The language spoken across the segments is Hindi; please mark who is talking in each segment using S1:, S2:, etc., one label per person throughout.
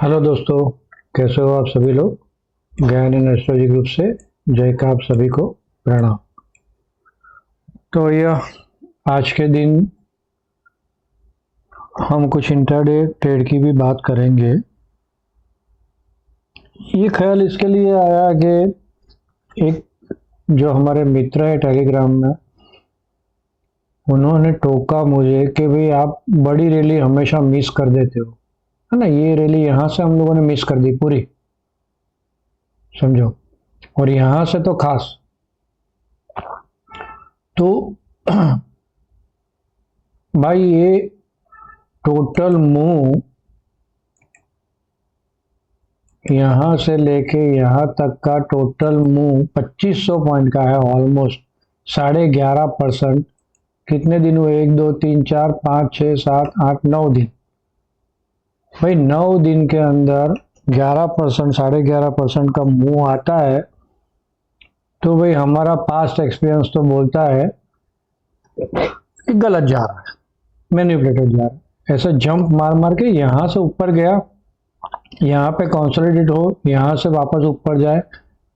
S1: हेलो दोस्तों, कैसे हो आप सभी लोग। ज्ञान इन एस्ट्रोलॉजी ग्रुप से जय का आप सभी को प्रणाम। तो यह आज के दिन हम कुछ इंट्राडे ट्रेड की भी बात करेंगे। ये ख्याल इसके लिए आया कि एक जो हमारे मित्र है टेलीग्राम में, उन्होंने टोका मुझे कि भाई आप बड़ी रैली हमेशा मिस कर देते हो, है ना। ये रैली यहाँ से हम लोगों ने मिस कर दी पूरी, समझो। और यहाँ से तो खास। तो भाई ये टोटल मूव यहाँ से लेके यहाँ तक का टोटल मूव 2500 पॉइंट का है, ऑलमोस्ट 11.5%। कितने दिन हुए? 1 2 3 4 5 6 7 8 9 दिन। भाई 9 दिन के अंदर 11%, 11.5% का मूव आता है। तो भाई हमारा पास्ट एक्सपीरियंस तो बोलता है कि गलत जा रहा है, मैनिपुलेटेड जा रहा है। ऐसे जंप मार मार के यहाँ से ऊपर गया, यहाँ पे कंसोलिडेट हो, यहाँ से वापस ऊपर जाए,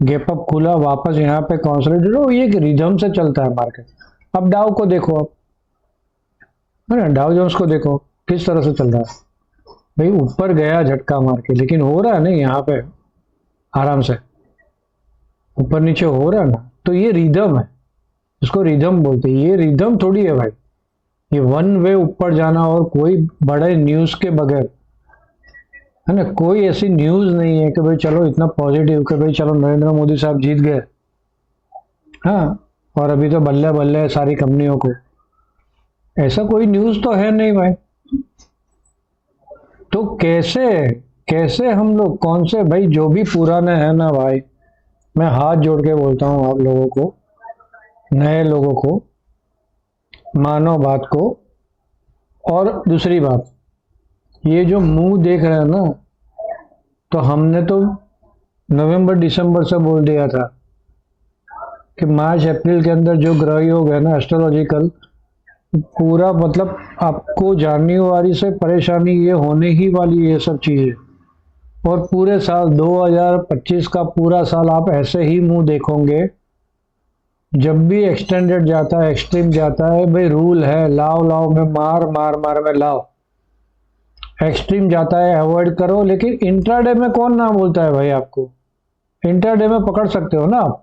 S1: गैप अप खुला, वापस यहाँ पे कंसोलिडेट हो। ये एक रिदम से चलता है मार्केट। अब डाउ को देखो, अब है ना, डाउ जोन्स को देखो किस तरह से चल रहा है। भाई ऊपर गया झटका मार के, लेकिन हो रहा है ना यहाँ पे आराम से, ऊपर नीचे हो रहा है ना। तो ये रिदम है, इसको रिदम बोलते हैं। ये रिदम थोड़ी है भाई, ये वन वे ऊपर जाना और कोई बड़े न्यूज के बगैर, है ना। कोई ऐसी न्यूज नहीं है कि भाई चलो इतना पॉजिटिव कि भाई चलो नरेंद्र मोदी साहब जीत गए, हाँ, और अभी तो बल्ले बल्ले है सारी कंपनियों को। ऐसा कोई न्यूज तो है नहीं भाई। तो कैसे कैसे हम लोग, कौन से भाई, जो भी पुराने हैं ना भाई, मैं हाथ जोड़ के बोलता हूँ आप लोगों को, नए लोगों को, मानो बात को। और दूसरी बात, ये जो मुंह देख रहे हैं ना, तो हमने तो नवंबर दिसंबर से बोल दिया था कि मार्च अप्रैल के अंदर जो ग्रह योग है ना एस्ट्रोलॉजिकल, पूरा मतलब आपको जनवरी से परेशानी ये होने ही वाली है, ये सब चीजें। और पूरे साल 2025 का पूरा साल आप ऐसे ही मुंह देखोगे। जब भी एक्सटेंडेड जाता है, एक्सट्रीम जाता है, भाई रूल है लाओ लाओ में मार, मार मार में लाओ। एक्सट्रीम जाता है अवॉइड करो। लेकिन इंट्राडे में कौन ना बोलता है भाई आपको? इंट्राडे में पकड़ सकते हो ना आप।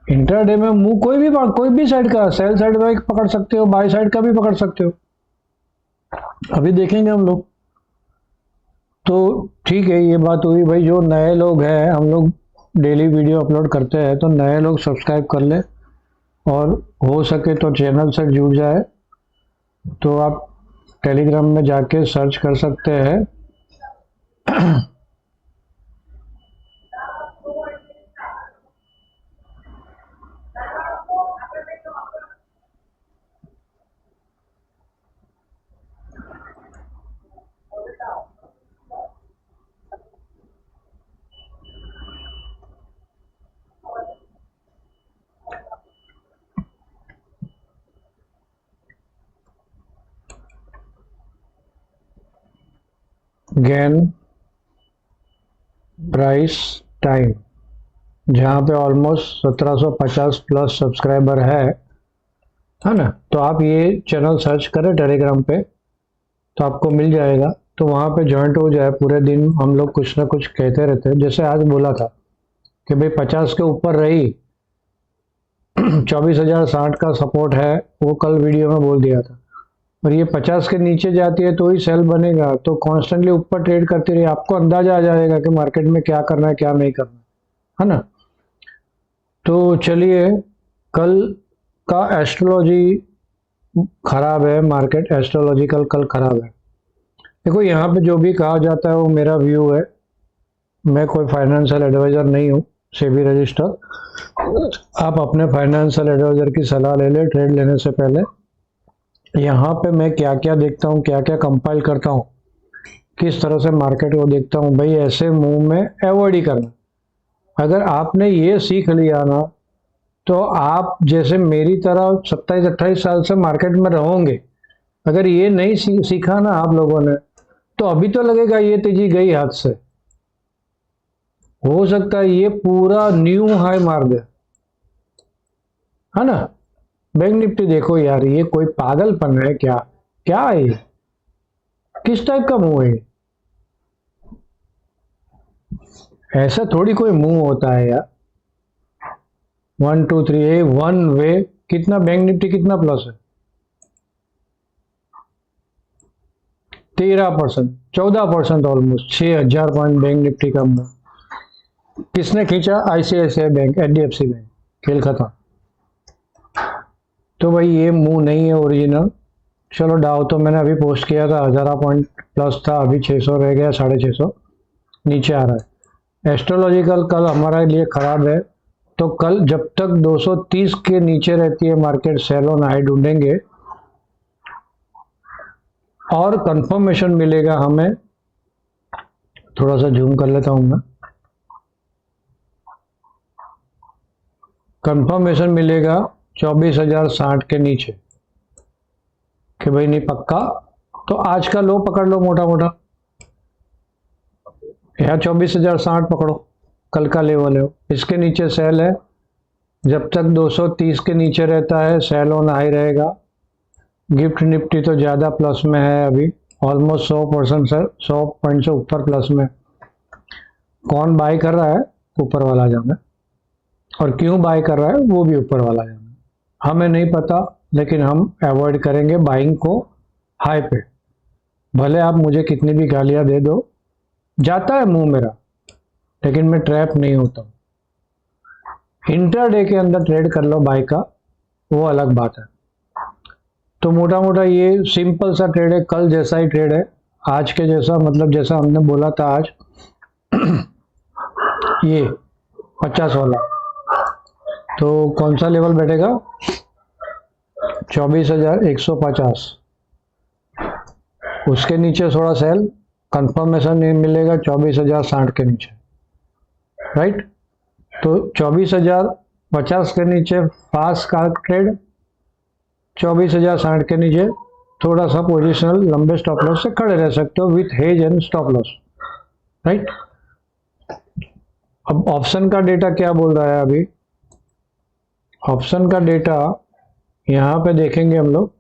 S1: इंट्राडे में मुंह कोई भी साइड का, सेल साइड में पकड़ सकते हो, बाई साइड का भी पकड़ सकते हो। अभी देखेंगे हम लोग। तो ठीक है, ये बात हुई भाई। जो नए लोग हैं, हम लोग डेली वीडियो अपलोड करते हैं, तो नए लोग सब्सक्राइब कर ले, और हो सके तो चैनल से जुड़ जाए। तो आप टेलीग्राम में जाके सर्च कर सकते हैं गेन प्राइस टाइम, जहाँ पे ऑलमोस्ट 1750 प्लस सब्सक्राइबर है ना। तो आप ये चैनल सर्च करें टेलीग्राम पे, तो आपको मिल जाएगा। तो वहाँ पे ज्वाइंट हो जाए। पूरे दिन हम लोग कुछ ना कुछ कहते रहते हैं। जैसे आज बोला था कि भाई 50 के ऊपर रही 24,060 का सपोर्ट है, वो कल वीडियो में बोल दिया था। और ये 50 के नीचे जाती है तो ही सेल बनेगा। तो कॉन्स्टेंटली ऊपर ट्रेड करती रही, आपको अंदाजा आ जाएगा कि मार्केट में क्या करना है क्या नहीं करना है ना। तो चलिए, कल का एस्ट्रोलॉजी खराब है, मार्केट एस्ट्रोलॉजिकल कल खराब है। देखो, यहाँ पे जो भी कहा जाता है वो मेरा व्यू है। मैं कोई फाइनेंशियल एडवाइजर नहीं हूँ, सेबी रजिस्टर। आप अपने फाइनेंशियल एडवाइजर की सलाह ले ले ट्रेड लेने से पहले। यहाँ पे मैं क्या क्या देखता हूँ, क्या क्या कंपाइल करता हूँ, किस तरह से मार्केट को देखता हूँ, भाई ऐसे मूव में अवॉइड ही करना। अगर आपने ये सीख लिया ना, तो आप जैसे मेरी तरह 27-28 साल से मार्केट में रहोगे। अगर ये नहीं सीखा ना आप लोगों ने, तो अभी तो लगेगा ये तेजी गई हाथ से, हो सकता है ये पूरा न्यू हाई मार दे, है ना। बैंक निफ्टी देखो यार, ये कोई पागलपन है क्या? क्या है ये? किस टाइप का मुंह है ये? ऐसा थोड़ी कोई मुंह होता है यार। 1 2 3 ए वन वे। कितना बैंक निफ्टी कितना प्लस है? 13%, 14% ऑलमोस्ट, 6,000 पॉइंट बैंक निफ्टी का मुंह। किसने खींचा? ICICI bank, HDFC bank. खेल खत्म। तो भाई ये मुंह नहीं है ओरिजिनल। चलो डाउ तो मैंने अभी पोस्ट किया था, 1000 पॉइंट प्लस था, अभी 600 रह गया, 650 नीचे आ रहा है। एस्ट्रोलॉजिकल कल हमारे लिए खराब है, तो कल जब तक 230 के नीचे रहती है मार्केट, सेल ऑन हाई ढूंढेंगे और कंफर्मेशन मिलेगा हमें। थोड़ा सा जूम कर लेता हूं मैं। कंफर्मेशन मिलेगा 24,060 के नीचे कि भाई नहीं पक्का, तो आज का लो पकड़ लो मोटा मोटा, या 24,060 पकड़ो, कल का लेवल है। इसके नीचे सेल है, जब तक 230 के नीचे रहता है सेल ऑन हाई रहेगा। गिफ्ट निफ्टी तो ज़्यादा प्लस में है अभी, ऑलमोस्ट 100% से 100 पॉइंट से ऊपर प्लस में। कौन बाय कर रहा है ऊपर वाला जाना, और क्यों बाय कर रहा है वो भी ऊपर वाला जाना, हमें नहीं पता। लेकिन हम अवॉइड करेंगे बाइंग को हाई पे, भले आप मुझे कितनी भी गालियां दे दो। जाता है मुंह मेरा, लेकिन मैं ट्रैप नहीं होता। इंटरडे के अंदर ट्रेड कर लो बाय का, वो अलग बात है। तो मोटा मोटा ये सिंपल सा ट्रेड है, कल जैसा ही ट्रेड है, आज के जैसा, मतलब जैसा हमने बोला था आज। ये 50 वाला, तो कौन सा लेवल बैठेगा? 24,150। उसके नीचे थोड़ा सेल, कंफर्मेशन नहीं मिलेगा 24,060 के नीचे, राइट। तो 24,050 के नीचे फास्ट का ट्रेड, 24,060 के नीचे थोड़ा सा पोजिशनल लंबे स्टॉप लॉस से खड़े रह सकते हो with hedge and stop loss, right. अब ऑप्शन का डेटा क्या बोल रहा है अभी? ऑप्शन का डेटा यहां पे देखेंगे हम लोग,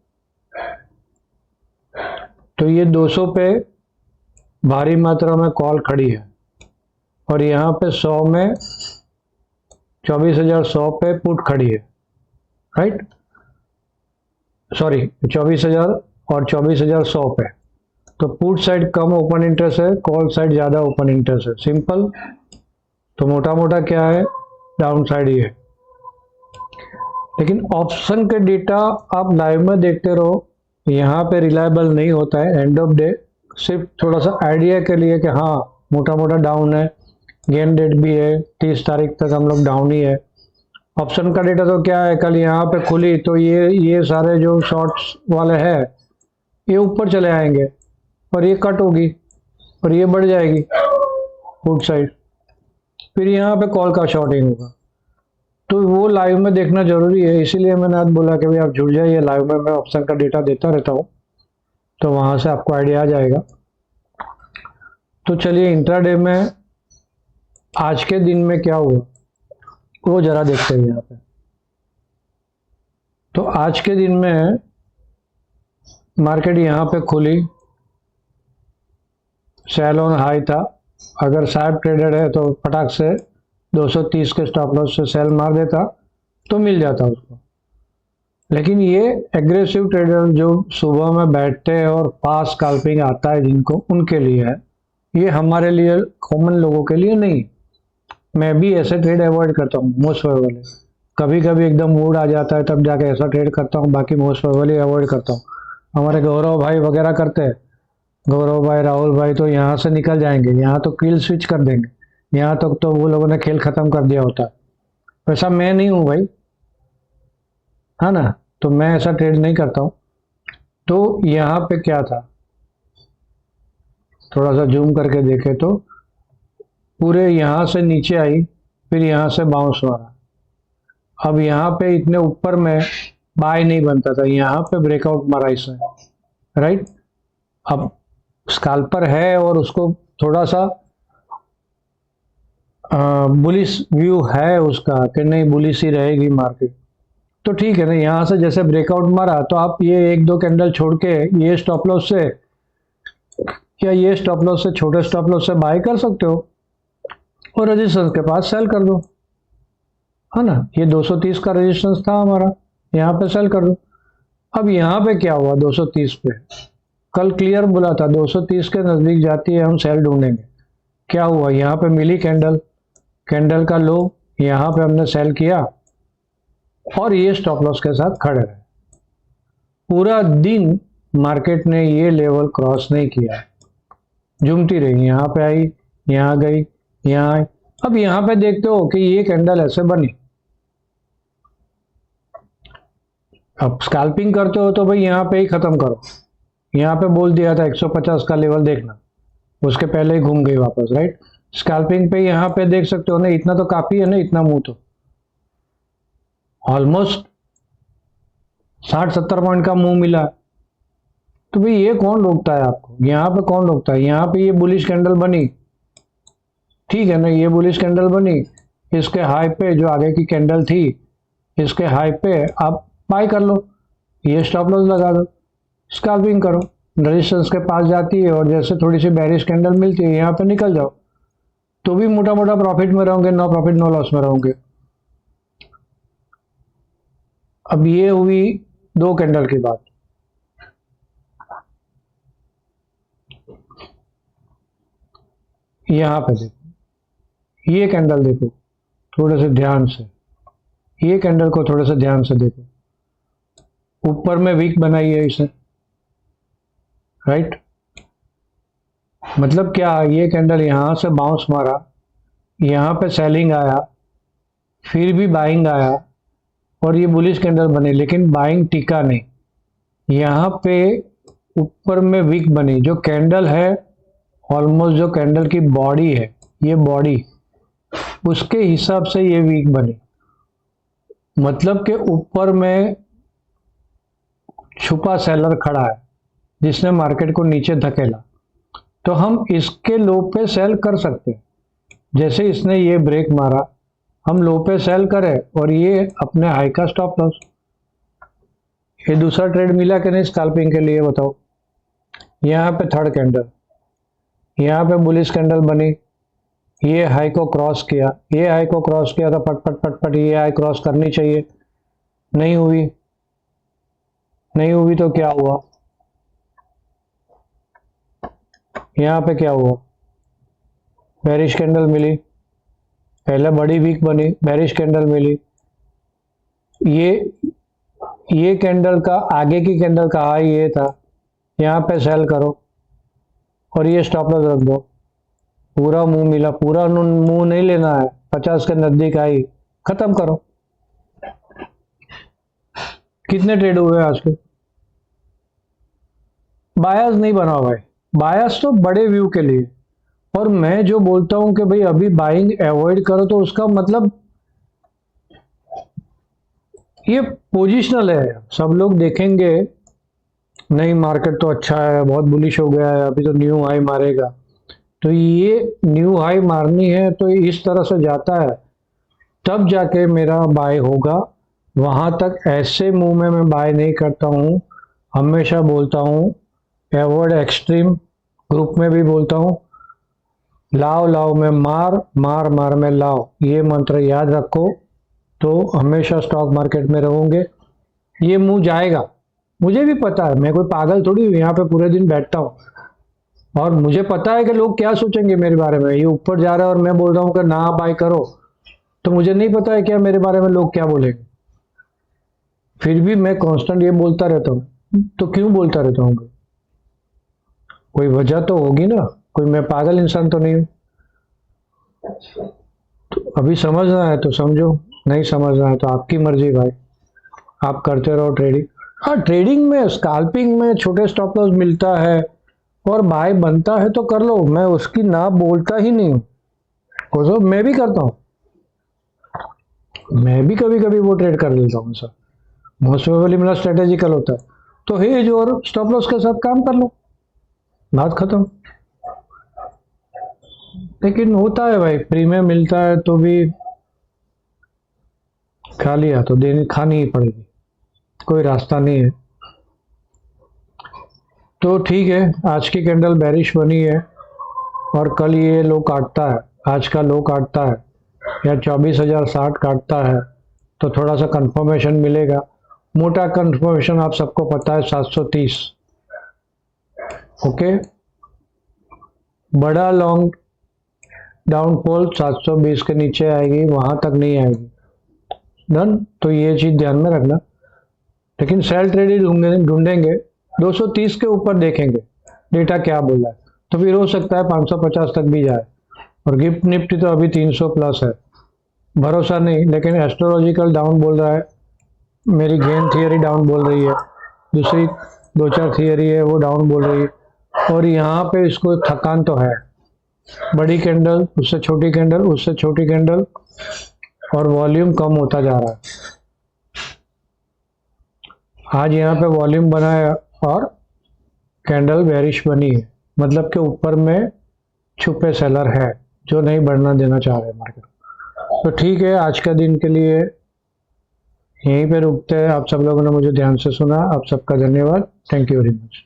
S1: तो ये 200 पे भारी मात्रा में कॉल खड़ी है, और यहाँ पे 100 में 24,100 पे पुट खड़ी है, राइट। सॉरी 24,000 और 24,100 पे, तो पुट साइड कम ओपन इंटरेस्ट है, कॉल साइड ज्यादा ओपन इंटरेस्ट है, सिंपल। तो मोटा मोटा क्या है, डाउन साइड ही है। लेकिन ऑप्शन के डेटा आप लाइव में देखते रहो, यहाँ पे रिलायबल नहीं होता है। एंड ऑफ डे सिर्फ थोड़ा सा आइडिया के लिए कि हाँ मोटा मोटा डाउन है, गेन डेट भी है, 30 तारीख तक हम लोग डाउन ही है। ऑप्शन का डेटा तो क्या है, कल यहाँ पे खुली तो ये सारे जो शॉर्ट्स वाले हैं ये ऊपर चले आएंगे, और ये कट होगी और ये बढ़ जाएगी पुट साइड, फिर यहाँ पे कॉल का शॉर्टिंग होगा। तो वो लाइव में देखना जरूरी है, इसीलिए मैंने आज बोला कि भाई आप जुड़ जाइए लाइव में, मैं ऑप्शन का डेटा देता रहता हूँ, तो वहां से आपको आइडिया आ जाएगा। तो चलिए इंट्राडे में आज के दिन में क्या हुआ वो जरा देखते हैं यहाँ पे। तो आज के दिन में मार्केट यहाँ पे खुली, सेल ऑन हाई था, अगर साहब ट्रेडेड है तो फटाक से 230 के स्टॉप लॉस से सेल मार देता तो मिल जाता उसको। लेकिन ये एग्रेसिव ट्रेडर जो सुबह में बैठते हैं और फास्ट स्कैल्पिंग आता है जिनको, उनके लिए है, ये हमारे लिए कॉमन लोगों के लिए नहीं। मैं भी ऐसे ट्रेड अवॉइड करता हूँ, मोस्ट प्रोबेबली कभी कभी एकदम मूड आ जाता है तब जाके ऐसा ट्रेड करता हूँ, बाकी मोस्ट प्रोबेबली अवॉइड करता हूँ। हमारे गौरव भाई वगैरह करते हैं, गौरव भाई, राहुल भाई तो यहाँ से निकल जाएंगे, यहाँ तो किल स्विच कर देंगे, यहाँ तक तो वो लोगों ने खेल खत्म कर दिया होता है। वैसा मैं नहीं हूँ भाई, है ना, तो मैं ऐसा ट्रेड नहीं करता हूँ। तो यहाँ पे क्या था, थोड़ा सा जूम करके देखे तो पूरे यहाँ से नीचे आई, फिर यहाँ से बाउंस मारा। अब यहाँ पे इतने ऊपर में बाय नहीं बनता था, यहाँ पे ब्रेकआउट मारा इसने, राइट। अब स्कैल्पर है और उसको थोड़ा सा बुलिश व्यू है उसका कि नहीं बुलिश ही रहेगी मार्केट, तो ठीक है ना। यहाँ से जैसे ब्रेकआउट मारा तो आप ये एक दो कैंडल छोड़ के ये स्टॉप लॉस से या ये स्टॉप लॉस से छोटे स्टॉप लॉस से बाय कर सकते हो और रेजिस्टेंस के पास सेल कर दो, है ना। ये 230 का रेजिस्टेंस था हमारा, यहाँ पे सेल कर दो। अब यहाँ पे क्या हुआ 230 पे, कल क्लियर बोला था 230 के नजदीक जाती है हम सेल ढूंढेंगे। क्या हुआ, यहाँ पे मिली कैंडल, कैंडल का लो, यहाँ पे हमने सेल किया और ये स्टॉप लॉस के साथ खड़े रहे। पूरा दिन मार्केट ने ये लेवल क्रॉस नहीं किया, झूमती रही, यहाँ पे आई, यहाँ गई, यहाँ आई। अब यहाँ पे देखते हो कि ये कैंडल ऐसे बनी। अब स्कैल्पिंग करते हो तो भाई यहाँ पे ही खत्म करो। यहाँ पे बोल दिया था 150 का लेवल देखना, उसके पहले ही घूम गई वापस, राइट। स्कैल्पिंग पे यहाँ पे देख सकते हो ना, इतना तो काफी है ना, इतना मुंह तो ऑलमोस्ट 60-70 पॉइंट का मुंह मिला। तो भाई ये कौन रोकता है आपको, यहाँ पे कौन रोकता है। यहाँ पे ये बुलिश कैंडल बनी, ठीक है ना, ये बुलिश कैंडल बनी, इसके हाई पे जो आगे की कैंडल थी, इसके हाई पे आप बाय कर लो, ये स्टॉप लॉस लगा दो, स्कैल्पिंग करो, रेजिस्टेंस के पास जाती है और जैसे थोड़ी सी बेरिश कैंडल मिलती है यहाँ पे निकल जाओ, तो भी मोटा मोटा प्रॉफिट में रहोगे, नो प्रॉफिट नो लॉस में रहोगे। अब ये हुई दो कैंडल की बात। यहाँ पे देखो, ये कैंडल देखो थोड़े से ध्यान से, ये कैंडल को थोड़े से ध्यान से देखो, ऊपर में वीक बनाई है इसे, राइट। मतलब क्या, ये कैंडल यहां से बाउंस मारा, यहाँ पे सेलिंग आया, फिर भी बाइंग आया और ये बुलिश कैंडल बने, लेकिन बाइंग टिका नहीं। यहाँ पे ऊपर में वीक बनी, जो कैंडल है ऑलमोस्ट, जो कैंडल की बॉडी है, ये बॉडी, उसके हिसाब से ये वीक बनी। मतलब कि ऊपर में छुपा सेलर खड़ा है जिसने मार्केट को नीचे धकेला, तो हम इसके लो पे सेल कर सकते हैं। जैसे इसने ये ब्रेक मारा, हम लो पे सेल करें और ये अपने हाई का स्टॉप लॉस। ये दूसरा ट्रेड मिला कि नहीं स्कैल्पिंग के लिए, बताओ। यहाँ पे थर्ड कैंडल, यहाँ पे बुलिश कैंडल बनी, ये हाई को क्रॉस किया, ये हाई को क्रॉस किया तो पट पट पट पट ये हाई क्रॉस करनी चाहिए, नहीं हुई। नहीं हुई तो क्या हुआ, यहाँ पे क्या हुआ, बेरिश कैंडल मिली, पहले बड़ी वीक बनी, बेरिश कैंडल मिली, ये कैंडल का आगे की कैंडल का हाई ये था, यहाँ पे सेल करो और ये स्टॉप लॉस रख दो। पूरा मुंह मिला, पूरा मुंह नहीं लेना है, 50 के नजदीक आई, खत्म करो। कितने ट्रेड हुए आज के, बायस नहीं बनाओ भाई, बायस तो बड़े व्यू के लिए। और मैं जो बोलता हूं कि भाई अभी बाइंग अवॉइड करो, तो उसका मतलब ये पोजिशनल है। सब लोग देखेंगे नहीं मार्केट तो अच्छा है, बहुत बुलिश हो गया है, अभी तो न्यू हाई मारेगा, तो ये न्यू हाई मारनी है तो इस तरह से जाता है, तब जाके मेरा बाय होगा। वहां तक ऐसे मूव में मैं बाय नहीं करता हूं। हमेशा बोलता हूं, अवॉइड एक्सट्रीम, ग्रुप में भी बोलता हूं, लाओ लाओ में मार, मार मार में लाओ, ये मंत्र याद रखो, तो हमेशा स्टॉक मार्केट में रहोगे। ये मुंह जाएगा, मुझे भी पता है, मैं कोई पागल थोड़ी हूँ यहाँ पे पूरे दिन बैठता हूँ, और मुझे पता है कि लोग क्या सोचेंगे मेरे बारे में। ये ऊपर जा रहा है और मैं बोल रहा हूँ कि ना बाय करो, तो मुझे नहीं पता है क्या मेरे बारे में लोग क्या बोलेंगे, फिर भी मैं कांस्टेंट ये बोलता रहता हूँ। तो क्यों बोलता रहता हूँ, कोई वजह तो होगी ना, कोई मैं पागल इंसान तो नहीं हूँ। तो अभी समझना है तो समझो, नहीं समझना है तो आपकी मर्जी भाई, आप करते रहो ट्रेडिंग। हाँ, ट्रेडिंग में स्कैल्पिंग में छोटे स्टॉप लॉस मिलता है और बाय बनता है तो कर लो, मैं उसकी ना बोलता ही नहीं हूँ। मैं भी करता हूँ, मैं भी कभी कभी वो ट्रेड कर लेता हूँ सर, मोस्ट प्रोबेबली मेरा स्ट्रेटेजिकल होता है, तो हेज और स्टॉप लॉस के साथ काम कर लो, बात खत्म। लेकिन होता है भाई, प्रीमियम मिलता है तो भी खा लिया तो देनी खानी ही पड़ेगी, कोई रास्ता नहीं है। तो ठीक है, आज की कैंडल बेरिश बनी है और कल ये लो काटता है, आज का लो काटता है या 24,060 काटता है तो थोड़ा सा कंफर्मेशन मिलेगा। मोटा कंफर्मेशन आप सबको पता है 730। ओके, बड़ा लॉन्ग डाउनफॉल 720 के नीचे आएगी, वहां तक नहीं आएगी। डन, तो ये चीज ध्यान में रखना। लेकिन सेल ट्रेड ही ढूंढेंगे, 230 के ऊपर देखेंगे डेटा क्या बोल रहा है, तो फिर हो सकता है 550 तक भी जाए। और गिफ्ट निफ्टी तो अभी 300 प्लस है, भरोसा नहीं। लेकिन एस्ट्रोलॉजिकल डाउन बोल रहा है, मेरी गेम थियरी डाउन बोल रही है, दूसरी दो चार थियरी है वो डाउन बोल रही है। और यहाँ पे इसको थकान तो है, बड़ी कैंडल, उससे छोटी कैंडल, उससे छोटी कैंडल, और वॉल्यूम कम होता जा रहा है। आज यहाँ पे वॉल्यूम बना है और कैंडल बेरिश बनी है, मतलब कि ऊपर में छुपे सेलर है जो नहीं बढ़ना देना चाह रहे मार्केट। तो ठीक है, आज का दिन के लिए यहीं पे रुकते हैं। आप सब लोगों ने मुझे ध्यान से सुना, आप सबका धन्यवाद। Thank you very much.